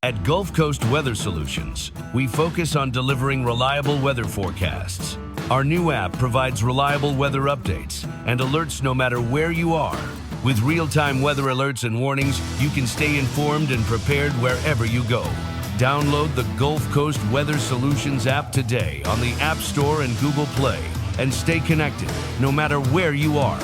At Gulf Coast Weather Solutions, we focus on delivering reliable weather forecasts. Our new app provides reliable weather updates and alerts no matter where you are. With real-time weather alerts and warnings, you can stay informed and prepared wherever you go. Download the Gulf Coast Weather Solutions app today on the App Store and Google Play and stay connected no matter where you are.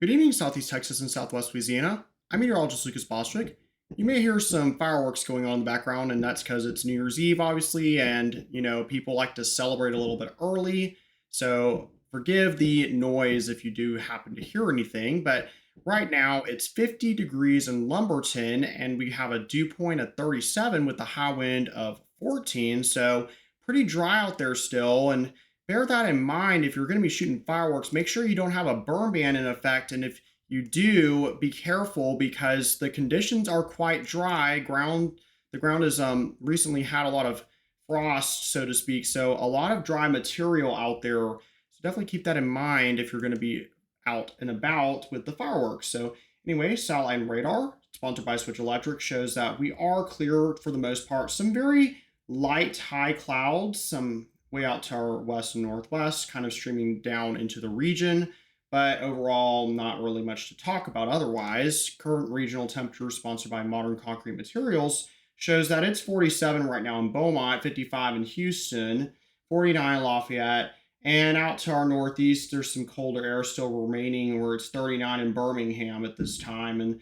Good evening, Southeast Texas and Southwest Louisiana. I'm meteorologist Lucas Bostwick. You may hear some fireworks going on in the background, and that's because it's New Year's Eve, obviously, and people like to celebrate a little bit early. So forgive the noise if you do happen to hear anything. But right now it's 50 degrees in Lumberton, and we have a dew point of 37 with a high wind of 14. So pretty dry out there still. And bear that in mind if you're going to be shooting fireworks. Make sure you don't have a burn ban in effect, and if you do, be careful because the conditions are quite dry. The ground has recently had a lot of frost, so to speak, so a lot of dry material out there. So definitely keep that in mind if you're going to be out and about with the fireworks. So anyway, satellite radar sponsored by Switch Electric shows that we are clear for the most part. Some very light high clouds, some way out to our west and northwest, kind of streaming down into the region, but overall not really much to talk about otherwise. Current regional temperature sponsored by Modern Concrete Materials shows that it's 47 right now in Beaumont, 55 in Houston, 49 in Lafayette, and out to our northeast there's some colder air still remaining where it's 39 in Birmingham at this time, and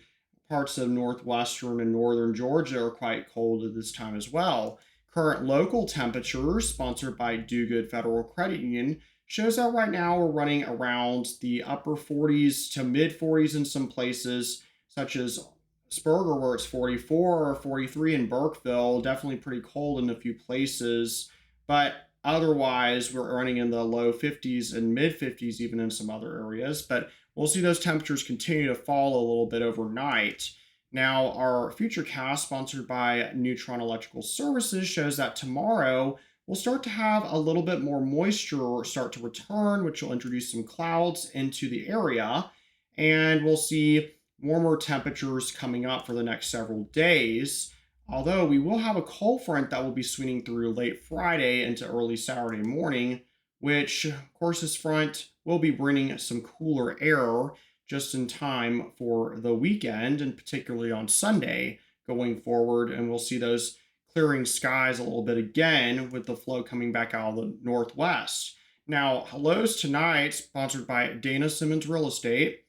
parts of northwestern and northern Georgia are quite cold at this time as well. Current local temperatures, sponsored by Do Good Federal Credit Union, shows that right now we're running around the upper 40s to mid 40s in some places, such as Spurger, where it's 44 or 43 in Burkeville. Definitely pretty cold in a few places, but otherwise we're running in the low 50s and mid 50s even in some other areas. But we'll see those temperatures continue to fall a little bit overnight. Now, our Futurecast, sponsored by Neutron Electrical Services, shows that tomorrow we'll start to have a little bit more moisture start to return, which will introduce some clouds into the area, and we'll see warmer temperatures coming up for the next several days. Although we will have a cold front that will be swinging through late Friday into early Saturday morning, which, of course, this front will be bringing some cooler air just in time for the weekend, and particularly on Sunday going forward. And we'll see those clearing skies a little bit again with the flow coming back out of the northwest. Now, hellos tonight, sponsored by Dana Simmons Real Estate,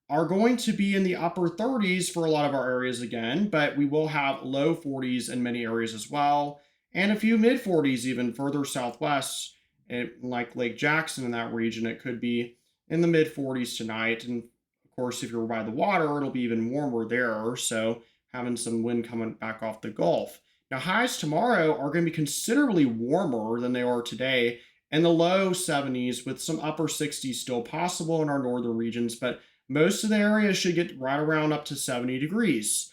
are going to be in the upper 30s for a lot of our areas again, but we will have low 40s in many areas as well, and a few mid 40s even further southwest, like Lake Jackson in that region. It could be in the mid 40s tonight, and of course, if you're by the water, it'll be even warmer there, so having some wind coming back off the Gulf. Now, highs tomorrow are going to be considerably warmer than they are today, in the low 70s with some upper 60s still possible in our northern regions, but most of the area should get right around up to 70 degrees.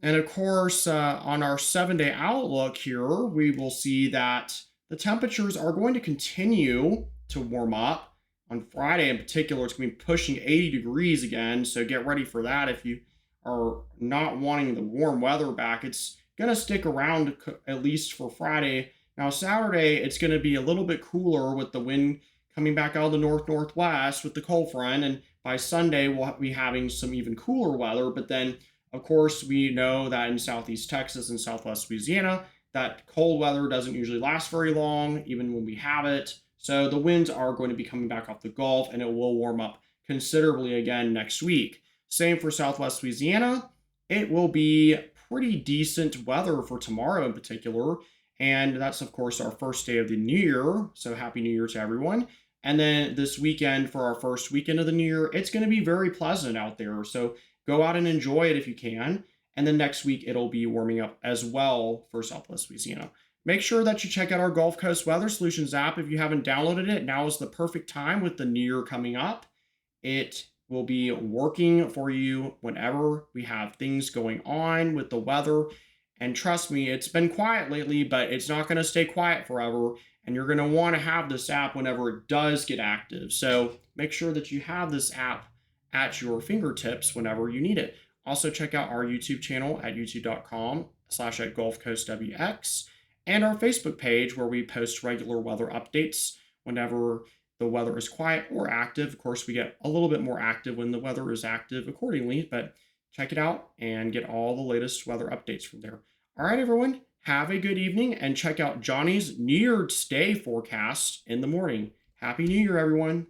And of course, on our 7-day outlook here, we will see that the temperatures are going to continue to warm up. On Friday in particular, it's going to be pushing 80 degrees again, so get ready for that if you are not wanting the warm weather back. It's going to stick around at least for Friday. Now, Saturday, it's going to be a little bit cooler with the wind coming back out of the northwest with the cold front, and by Sunday, we'll be having some even cooler weather. But then, of course, we know that in Southeast Texas and Southwest Louisiana, that cold weather doesn't usually last very long, even when we have it. So the winds are going to be coming back off the Gulf, and it will warm up considerably again next week. Same for Southwest Louisiana. It will be pretty decent weather for tomorrow in particular. And that's, of course, our first day of the new year. So happy New Year to everyone. And then this weekend, for our first weekend of the new year, it's going to be very pleasant out there. So go out and enjoy it if you can. And then next week, it'll be warming up as well for Southwest Louisiana. Make sure that you check out our Gulf Coast Weather Solutions app. If you haven't downloaded it, now is the perfect time with the new year coming up. It will be working for you whenever we have things going on with the weather. And trust me, it's been quiet lately, but it's not going to stay quiet forever. And you're going to want to have this app whenever it does get active. So make sure that you have this app at your fingertips whenever you need it. Also, check out our YouTube channel at youtube.com/@GulfCoastWX and our Facebook page where we post regular weather updates whenever the weather is quiet or active. Of course, we get a little bit more active when the weather is active accordingly, but check it out and get all the latest weather updates from there. All right, everyone, have a good evening and check out Johnny's New Year's Day forecast in the morning. Happy New Year, everyone.